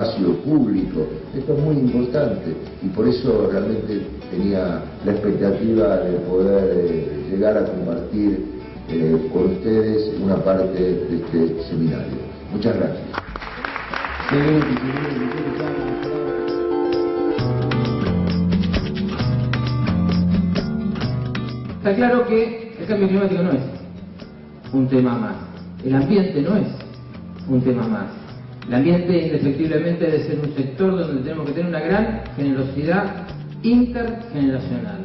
espacio público. Esto es muy importante y por eso realmente tenía la expectativa de poder llegar a compartir con ustedes una parte de este seminario. Muchas gracias. Está claro que el cambio climático no es un tema más, el ambiente no es un tema más. El ambiente indefectiblemente debe ser un sector donde tenemos que tener una gran generosidad intergeneracional.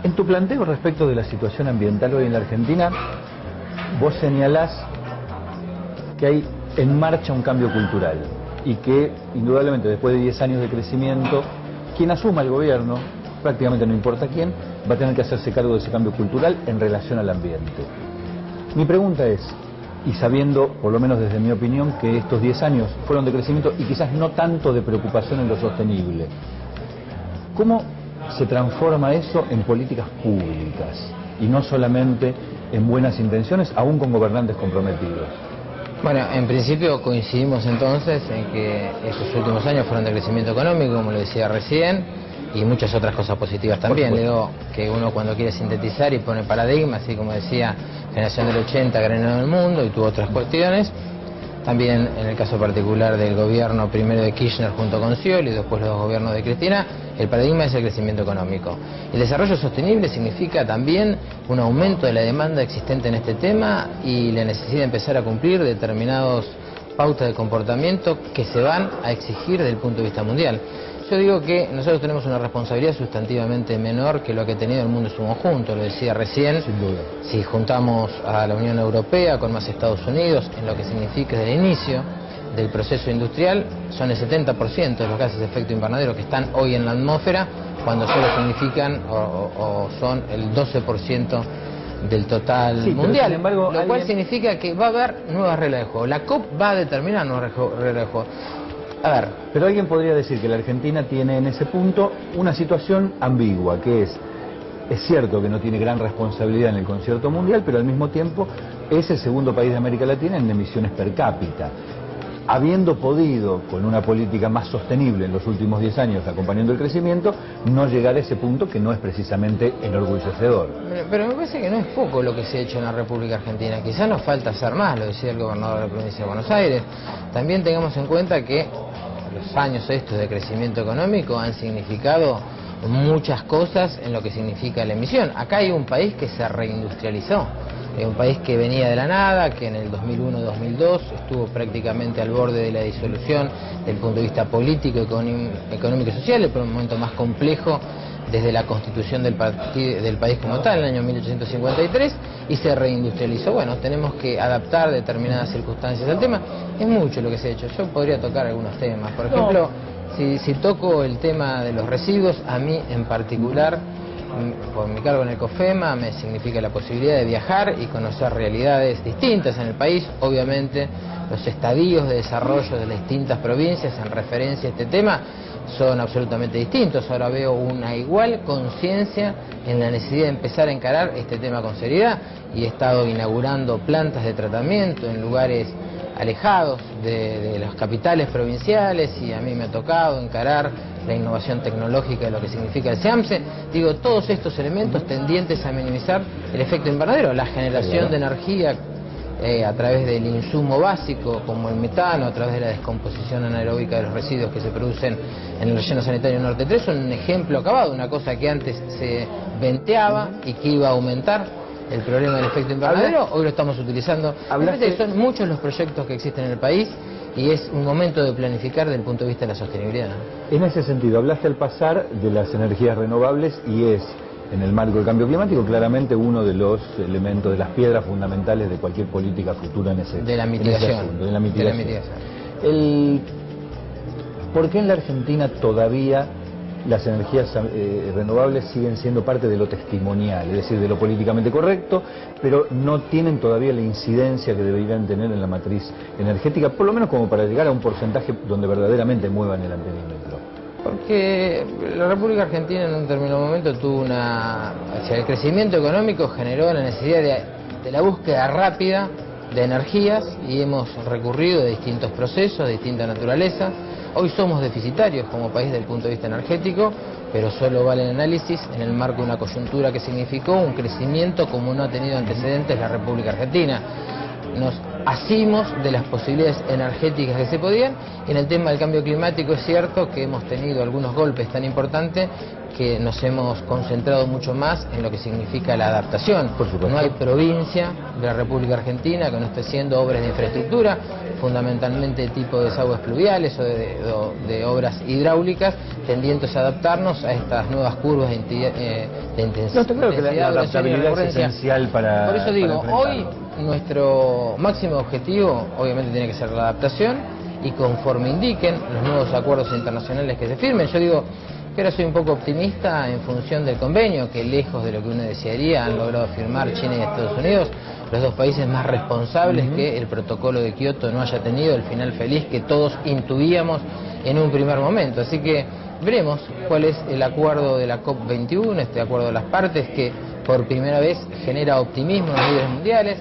En tu planteo respecto de la situación ambiental hoy en la Argentina, vos señalás que hay en marcha un cambio cultural y que indudablemente después de 10 años de crecimiento, quien asuma el gobierno, prácticamente no importa quién, va a tener que hacerse cargo de ese cambio cultural en relación al ambiente. Mi pregunta es, y sabiendo, por lo menos desde mi opinión, que estos 10 años fueron de crecimiento y quizás no tanto de preocupación en lo sostenible, ¿cómo se transforma eso en políticas públicas y no solamente en buenas intenciones, aún con gobernantes comprometidos? Bueno, en principio coincidimos entonces en que estos últimos años fueron de crecimiento económico, como lo decía recién, y muchas otras cosas positivas también. Digo que uno cuando quiere sintetizar y pone paradigmas, así como decía, generación del 80, granero del mundo, y tuvo otras cuestiones. También en el caso particular del gobierno primero de Kirchner junto con Scioli y después los gobiernos de Cristina, el paradigma es el crecimiento económico. El desarrollo sostenible significa también un aumento de la demanda existente en este tema y la necesidad de empezar a cumplir determinadas pautas de comportamiento que se van a exigir desde el punto de vista mundial. Yo digo que nosotros tenemos una responsabilidad sustantivamente menor que lo que ha tenido el mundo en su conjunto, lo decía recién. Sin duda. Si juntamos a la Unión Europea con más Estados Unidos, en lo que significa desde el inicio del proceso industrial, son el 70% de los gases de efecto invernadero que están hoy en la atmósfera, cuando solo significan o son el 12% del total mundial, sin embargo, lo cual significa que va a haber nuevas reglas de juego. La COP va a determinar nuevas reglas de juego. A ver. Pero alguien podría decir que la Argentina tiene en ese punto una situación ambigua, que es cierto que no tiene gran responsabilidad en el concierto mundial, pero al mismo tiempo es el segundo país de América Latina en emisiones per cápita. Habiendo podido, con una política más sostenible en los últimos 10 años, acompañando el crecimiento, no llegar a ese punto que no es precisamente enorgullecedor. Pero me parece que no es poco lo que se ha hecho en la República Argentina. Quizás nos falta hacer más, lo decía el gobernador de la provincia de Buenos Aires. También tengamos en cuenta que los años estos de crecimiento económico han significado muchas cosas en lo que significa la emisión. Acá hay un país que se reindustrializó. Es un país que venía de la nada, que en el 2001-2002 estuvo prácticamente al borde de la disolución desde el punto de vista político, económico y social, pero un momento más complejo desde la constitución del país como tal, en el año 1853, y se reindustrializó. Bueno, tenemos que adaptar determinadas circunstancias al tema. Es mucho lo que se ha hecho. Yo podría tocar algunos temas. Por ejemplo, si toco el tema de los residuos, a mí en particular, por mi cargo en el COFEMA, me significa la posibilidad de viajar y conocer realidades distintas en el país. Obviamente, los estadios de desarrollo de las distintas provincias en referencia a este tema son absolutamente distintos. Ahora veo una igual conciencia en la necesidad de empezar a encarar este tema con seriedad y he estado inaugurando plantas de tratamiento en lugares alejados de las capitales provinciales y a mí me ha tocado encarar la innovación tecnológica de lo que significa el SEAMSE. Digo, todos estos elementos tendientes a minimizar el efecto invernadero, la generación de energía a través del insumo básico como el metano, a través de la descomposición anaeróbica de los residuos que se producen en el relleno sanitario Norte 3, son un ejemplo acabado, una cosa que antes se venteaba y que iba a aumentar el problema del efecto invernadero, hoy lo estamos utilizando. Son muchos los proyectos que existen en el país y es un momento de planificar desde el punto de vista de la sostenibilidad. En ese sentido, hablaste al pasar de las energías renovables y es, en el marco del cambio climático, claramente uno de los elementos, de las piedras fundamentales de cualquier política futura en ese de la mitigación. En ese mitigación. ¿Por qué en la Argentina todavía las energías renovables siguen siendo parte de lo testimonial, es decir, de lo políticamente correcto, pero no tienen todavía la incidencia que deberían tener en la matriz energética, por lo menos como para llegar a un porcentaje donde verdaderamente muevan el antenímetro? Porque la República Argentina en un determinado momento tuvo el crecimiento económico generó la necesidad de la búsqueda rápida de energías y hemos recurrido a distintos procesos de distinta naturaleza. Hoy somos deficitarios como país desde el punto de vista energético, pero solo vale el análisis en el marco de una coyuntura que significó un crecimiento como no ha tenido antecedentes la República Argentina. Nos asimos de las posibilidades energéticas que se podían. En el tema del cambio climático es cierto que hemos tenido algunos golpes tan importantes que nos hemos concentrado mucho más en lo que significa la adaptación. Por supuesto. No hay provincia de la República Argentina que no esté haciendo obras de infraestructura, fundamentalmente de tipo de desagües pluviales o de obras hidráulicas, tendientes a adaptarnos a estas nuevas curvas de intensidad. No, está claro que la adaptabilidad es esencial para... Por eso digo, hoy nuestro máximo objetivo obviamente tiene que ser la adaptación, y conforme indiquen los nuevos acuerdos internacionales que se firmen. Yo digo que ahora soy un poco optimista en función del convenio, que lejos de lo que uno desearía han logrado firmar China y Estados Unidos, los dos países más responsables que el protocolo de Kioto no haya tenido el final feliz que todos intuíamos en un primer momento. Así que veremos cuál es el acuerdo de la COP21, este acuerdo de las partes que por primera vez genera optimismo en los líderes mundiales,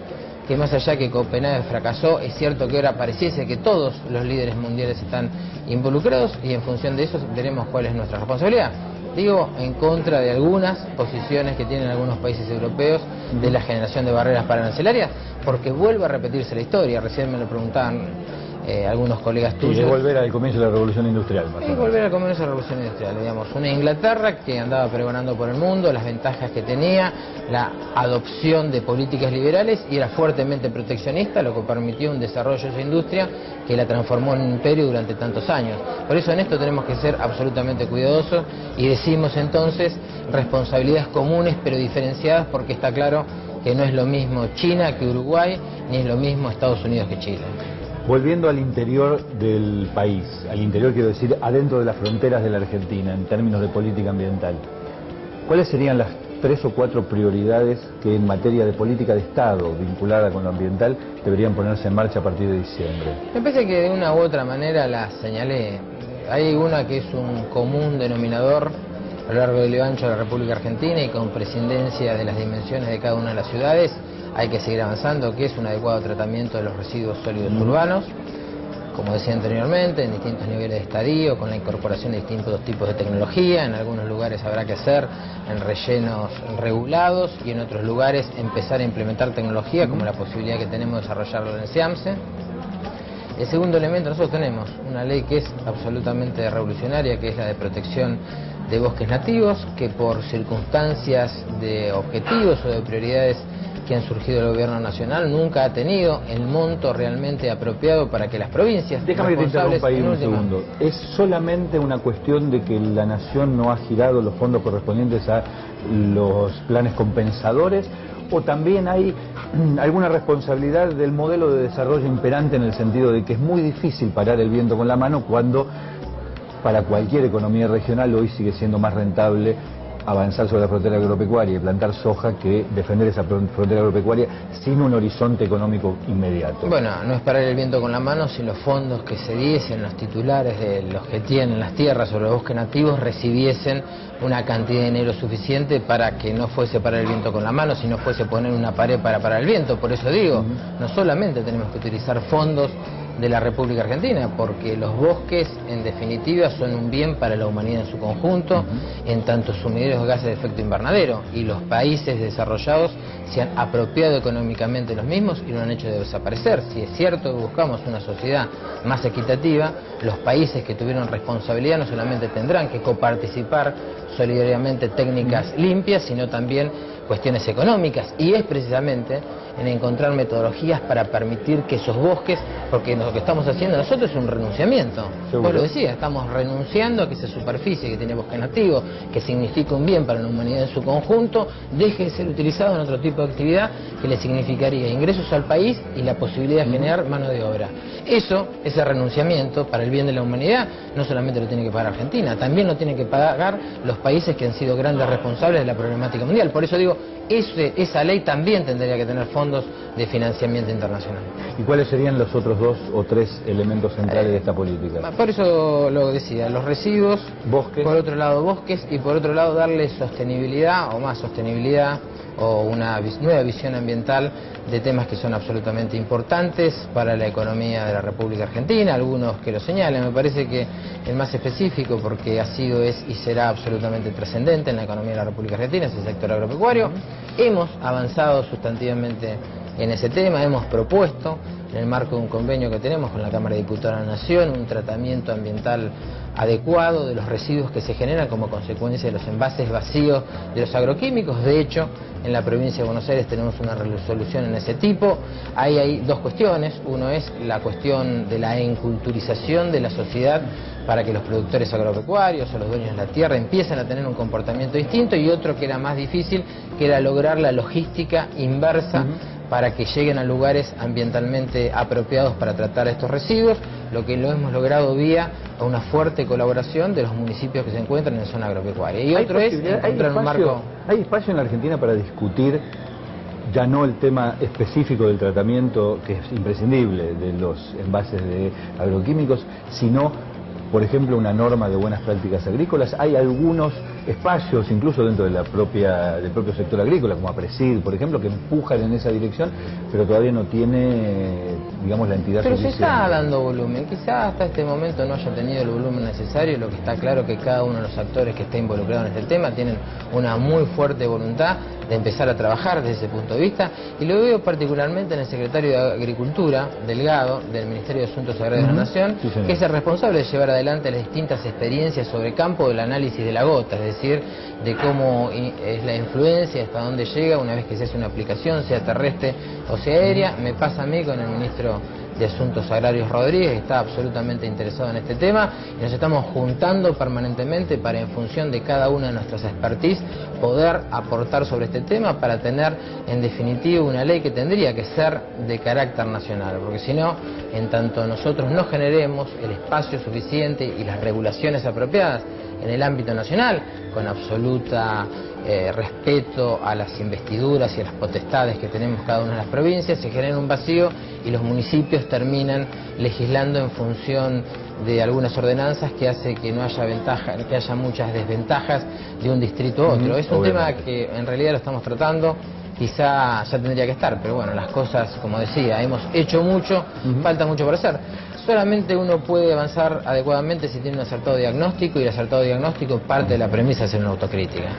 que más allá que Copenhague fracasó, es cierto que ahora pareciese que todos los líderes mundiales están involucrados, y en función de eso veremos cuál es nuestra responsabilidad. Digo, en contra de algunas posiciones que tienen algunos países europeos de la generación de barreras arancelarias, porque vuelve a repetirse la historia. Recién me lo preguntaban algunos colegas tuyos. Y volver al comienzo de la Revolución Industrial. Y volver al comienzo de la Revolución Industrial, digamos. Una Inglaterra que andaba pregonando por el mundo las ventajas que tenía, la adopción de políticas liberales, y era fuertemente proteccionista, lo que permitió un desarrollo de esa industria que la transformó en un imperio durante tantos años. Por eso en esto tenemos que ser absolutamente cuidadosos, y decimos entonces responsabilidades comunes pero diferenciadas, porque está claro que no es lo mismo China que Uruguay, ni es lo mismo Estados Unidos que Chile. Volviendo al interior del país, al interior quiero decir adentro de las fronteras de la Argentina, en términos de política ambiental, ¿cuáles serían las 3 o 4 prioridades que en materia de política de Estado vinculada con lo ambiental deberían ponerse en marcha a partir de diciembre? Me parece que de una u otra manera las señalé. Hay una que es un común denominador a lo largo y ancho de la República Argentina, y con prescindencia de las dimensiones de cada una de las ciudades. Hay que seguir avanzando, que es un adecuado tratamiento de los residuos sólidos urbanos, como decía anteriormente, en distintos niveles de estadio, con la incorporación de distintos tipos de tecnología. En algunos lugares habrá que hacer en rellenos regulados, y en otros lugares empezar a implementar tecnología, como la posibilidad que tenemos de desarrollarlo en SEAMSE. El segundo elemento, nosotros tenemos una ley que es absolutamente revolucionaria, que es la de protección de bosques nativos, que por circunstancias de objetivos o de prioridades que han surgido del gobierno nacional nunca ha tenido el monto realmente apropiado para que las provincias... Déjame que te interrumpa ahí un segundo. ¿Es solamente una cuestión de que la nación no ha girado los fondos correspondientes a los planes compensadores, o también hay alguna responsabilidad del modelo de desarrollo imperante, en el sentido de que es muy difícil parar el viento con la mano, cuando para cualquier economía regional hoy sigue siendo más rentable avanzar sobre la frontera agropecuaria y plantar soja que defender esa frontera agropecuaria sin un horizonte económico inmediato? Bueno, no es parar el viento con la mano si los fondos que se diesen, los titulares de los que tienen las tierras sobre los bosques nativos, recibiesen una cantidad de dinero suficiente para que no fuese parar el viento con la mano, sino fuese poner una pared para parar el viento. Por eso digo, no solamente tenemos que utilizar fondos de la República Argentina, porque los bosques en definitiva son un bien para la humanidad en su conjunto, en tanto sumideros de gases de efecto invernadero, y los países desarrollados se han apropiado económicamente los mismos y lo han hecho desaparecer. Si es cierto que buscamos una sociedad más equitativa, los países que tuvieron responsabilidad no solamente tendrán que coparticipar solidariamente técnicas limpias, sino también cuestiones económicas, y es precisamente en encontrar metodologías para permitir que esos bosques, porque lo que estamos haciendo nosotros es un renunciamiento. Vos lo decías, estamos renunciando a que esa superficie que tiene bosque nativo, que significa un bien para la humanidad en su conjunto, deje de ser utilizado en otro tipo de actividad que le significaría ingresos al país y la posibilidad de generar mano de obra. Eso, ese renunciamiento para el bien de la humanidad, no solamente lo tiene que pagar Argentina, también lo tienen que pagar los países que han sido grandes responsables de la problemática mundial. Por eso digo, esa ley también tendría que tener fondos de financiamiento internacional. ¿Y cuáles serían los otros 2 o 3 elementos centrales de esta política? Por eso lo decía, los residuos, bosques, por otro lado bosques, y por otro lado darle sostenibilidad o más sostenibilidad o una nueva visión ambiental de temas que son absolutamente importantes para la economía de la República Argentina, algunos que lo señalan. Me parece que el más específico, porque ha sido, es y será absolutamente trascendente en la economía de la República Argentina, es el sector agropecuario. Hemos avanzado sustantivamente en ese tema, hemos propuesto, en el marco de un convenio que tenemos con la Cámara de Diputados de la Nación, un tratamiento ambiental adecuado de los residuos que se generan como consecuencia de los envases vacíos de los agroquímicos. De hecho, en la provincia de Buenos Aires tenemos una resolución en ese tipo. Ahí hay dos cuestiones. Uno es la cuestión de la enculturización de la sociedad para que los productores agropecuarios o los dueños de la tierra empiecen a tener un comportamiento distinto, y otro que era más difícil, que era lograr la logística inversa para que lleguen a lugares ambientalmente apropiados para tratar estos residuos, lo que lo hemos logrado vía a una fuerte colaboración de los municipios que se encuentran en zona agropecuaria. Y otro es encontrar un marco... ¿Hay espacio en la Argentina para discutir ya no el tema específico del tratamiento, que es imprescindible, de los envases de agroquímicos, sino, por ejemplo, una norma de buenas prácticas agrícolas? Hay algunos espacios, incluso dentro de del propio sector agrícola, como APRESID, por ejemplo, que empujan en esa dirección, pero todavía no tiene, digamos, la entidad pero suficiente. se está dando volumen. Quizás hasta este momento no haya tenido el volumen necesario. Lo que está claro es que cada uno de los actores que está involucrado en este tema tienen una muy fuerte voluntad de empezar a trabajar desde ese punto de vista, y lo veo particularmente en el secretario de Agricultura, Delgado, del Ministerio de Asuntos Agrarios de la Nación, que es el responsable de llevar adelante las distintas experiencias sobre campo del análisis de la gota, es decir, de cómo es la influencia, hasta dónde llega una vez que se hace una aplicación, sea terrestre o sea aérea. Me pasa a mí con el ministro de Asuntos Agrarios, Rodríguez, que está absolutamente interesado en este tema, y nos estamos juntando permanentemente para, en función de cada una de nuestras expertise, poder aportar sobre este tema para tener, en definitiva, una ley que tendría que ser de carácter nacional, porque si no, en tanto nosotros no generemos el espacio suficiente y las regulaciones apropiadas en el ámbito nacional, con absoluta respeto a las investiduras y a las potestades que tenemos cada una de las provincias, se genera un vacío y los municipios terminan legislando en función de algunas ordenanzas que hace que no haya ventaja, que haya muchas desventajas de un distrito a otro. Es un tema que en realidad lo estamos tratando. Quizá ya tendría que estar, pero bueno, las cosas, como decía, hemos hecho mucho, falta mucho por hacer. Solamente uno puede avanzar adecuadamente si tiene un acertado diagnóstico, y el acertado diagnóstico parte de la premisa de hacer una autocrítica.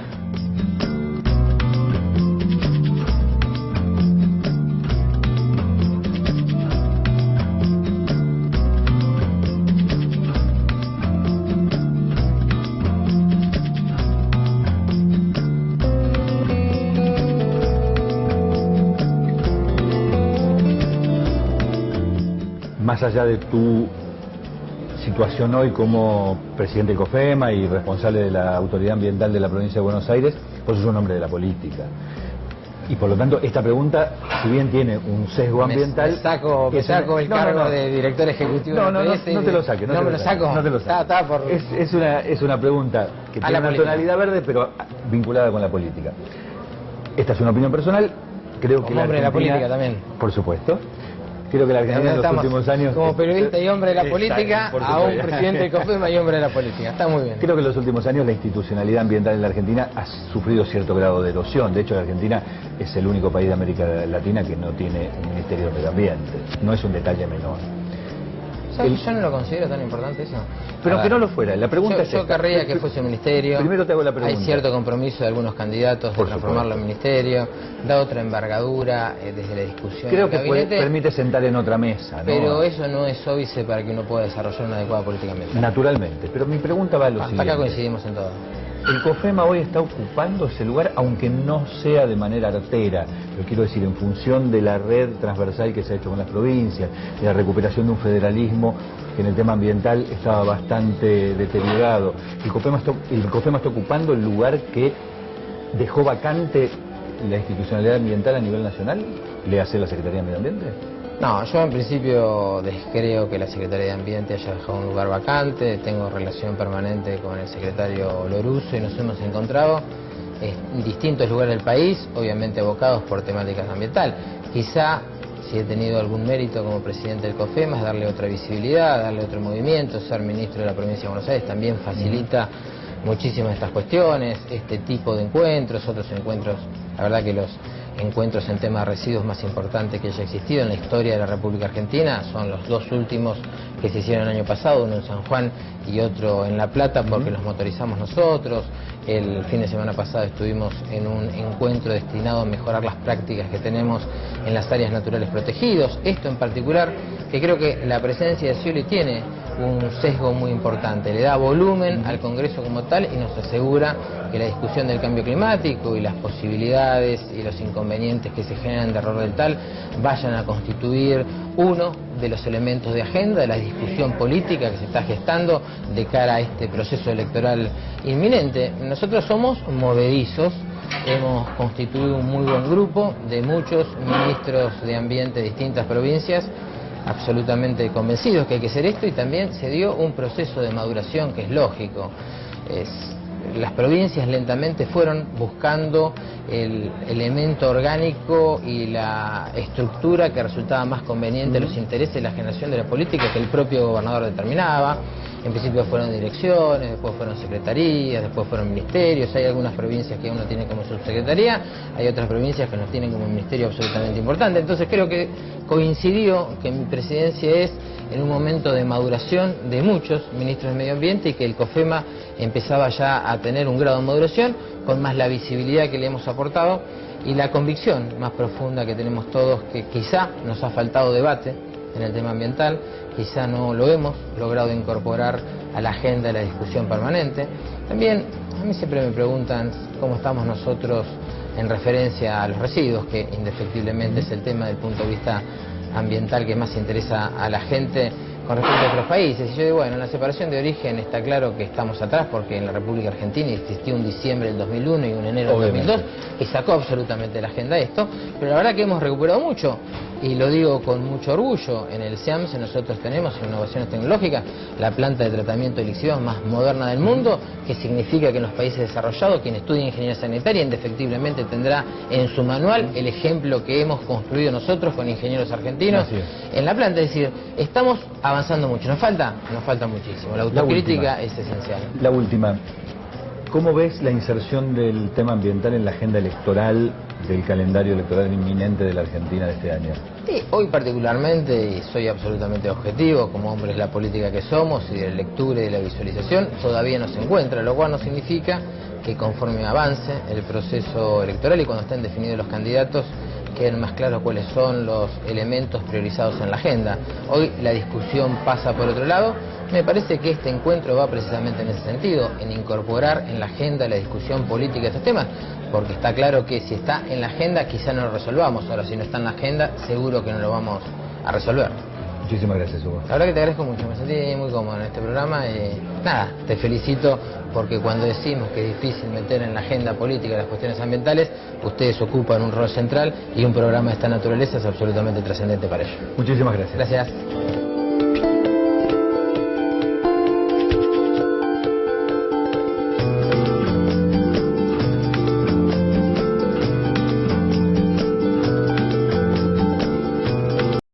Más allá de tu situación hoy como presidente del COFEMA y responsable de la Autoridad Ambiental de la Provincia de Buenos Aires, vos sos un hombre de la política. Y por lo tanto, esta pregunta, si bien tiene un sesgo ambiental... Me saco el cargo de director ejecutivo no te lo saques. No me lo saco. No te lo saques. Es una pregunta que tiene una tonalidad verde, pero vinculada con la política. Esta es una opinión personal. Creo que como hombre de la política también. Por supuesto. Creo que la Argentina en los últimos años... Como periodista y hombre de la política, a un presidente de COFEMA y hombre de la política. Está muy bien. Creo que en los últimos años la institucionalidad ambiental en la Argentina ha sufrido cierto grado de erosión. De hecho, la Argentina es el único país de América Latina que no tiene un Ministerio de Medio Ambiente. No es un detalle menor. Yo no lo considero tan importante eso. Pero que no lo fuera. La pregunta es yo querría que fuese un ministerio. Primero te hago la pregunta. Hay cierto compromiso de algunos candidatos de transformarlo en ministerio. Da otra envergadura desde la discusión. Creo que permite sentar en otra mesa, ¿no? Pero eso no es óbice para que uno pueda desarrollar una adecuada política ambiental. Naturalmente. Pero mi pregunta va a lo siguiente. Hasta acá coincidimos en todo. El COFEMA hoy está ocupando ese lugar, aunque no sea de manera artera, pero quiero decir, en función de la red transversal que se ha hecho con las provincias, de la recuperación de un federalismo que en el tema ambiental estaba bastante deteriorado. El COFEMA está ocupando el lugar que dejó vacante la institucionalidad ambiental a nivel nacional, le hace la Secretaría de Medio Ambiente. No, yo en principio descreo que la Secretaría de Ambiente haya dejado un lugar vacante. Tengo relación permanente con el secretario Loruso y nos hemos encontrado en distintos lugares del país, obviamente abocados por temáticas ambientales. Quizá, si he tenido algún mérito como presidente del COFEMA, es darle otra visibilidad, darle otro movimiento. Ser ministro de la Provincia de Buenos Aires también facilita muchísimas de estas cuestiones, este tipo de encuentros, otros encuentros. La verdad que los encuentros en tema de residuos más importantes que haya existido en la historia de la República Argentina son los dos últimos que se hicieron el año pasado, uno en San Juan y otro en La Plata, porque los motorizamos nosotros. El fin de semana pasado estuvimos en un encuentro destinado a mejorar las prácticas que tenemos en las áreas naturales protegidas. Esto en particular, que creo que la presencia de Scioli tiene un sesgo muy importante, le da volumen al Congreso como tal y nos asegura que la discusión del cambio climático y las posibilidades y los inconvenientes que se generan de error del tal vayan a constituir uno de los elementos de agenda de la discusión política que se está gestando de cara a este proceso electoral inminente. Nosotros somos movedizos, hemos constituido un muy buen grupo de muchos ministros de ambiente de distintas provincias, absolutamente convencidos que hay que hacer esto, y también se dio un proceso de maduración que es lógico. Las provincias lentamente fueron buscando el elemento orgánico y la estructura que resultaba más conveniente a los intereses de la generación de la política que el propio gobernador determinaba. En principio fueron direcciones, después fueron secretarías, después fueron ministerios. Hay algunas provincias que uno tiene como subsecretaría, hay otras provincias que nos tienen como un ministerio absolutamente importante. Entonces creo que coincidió que mi presidencia es en un momento de maduración de muchos ministros de Medio Ambiente y que el COFEMA empezaba ya a tener un grado de maduración con más la visibilidad que le hemos aportado y la convicción más profunda que tenemos todos, que quizá nos ha faltado debate en el tema ambiental, quizá no lo hemos logrado incorporar a la agenda de la discusión permanente. También a mí siempre me preguntan cómo estamos nosotros en referencia a los residuos, que indefectiblemente es el tema del punto de vista ambiental que más interesa a la gente con respecto a otros países. Y yo digo, bueno, en la separación de origen está claro que estamos atrás, porque en la República Argentina existió un diciembre del 2001 y un enero del 2002 que sacó absolutamente la agenda esto, pero la verdad que hemos recuperado mucho, y lo digo con mucho orgullo. En el CIAMSE nosotros tenemos innovaciones tecnológicas, la planta de tratamiento de lixiviados más moderna del mundo, que significa que en los países desarrollados quien estudie ingeniería sanitaria indefectiblemente tendrá en su manual el ejemplo que hemos construido nosotros con ingenieros argentinos en la planta. Es decir, estamos avanzando mucho. Nos falta muchísimo. La autocrítica es esencial. La última. ¿Cómo ves la inserción del tema ambiental en la agenda electoral del calendario electoral inminente de la Argentina de este año? Sí, hoy particularmente, y soy absolutamente objetivo, como hombres de la política que somos y de la lectura y de la visualización, todavía no se encuentra, lo cual no significa que conforme avance el proceso electoral y cuando estén definidos los candidatos, queden más claros cuáles son los elementos priorizados en la agenda. Hoy la discusión pasa por otro lado. Me parece que este encuentro va precisamente en ese sentido, en incorporar en la agenda la discusión política de estos temas, porque está claro que si está en la agenda quizá no lo resolvamos. Ahora, si no está en la agenda, seguro que no lo vamos a resolver. Muchísimas gracias, Hugo. La verdad que te agradezco mucho, me sentí muy cómodo en este programa y nada, te felicito porque cuando decimos que es difícil meter en la agenda política las cuestiones ambientales, ustedes ocupan un rol central y un programa de esta naturaleza es absolutamente trascendente para ello. Muchísimas gracias. Gracias.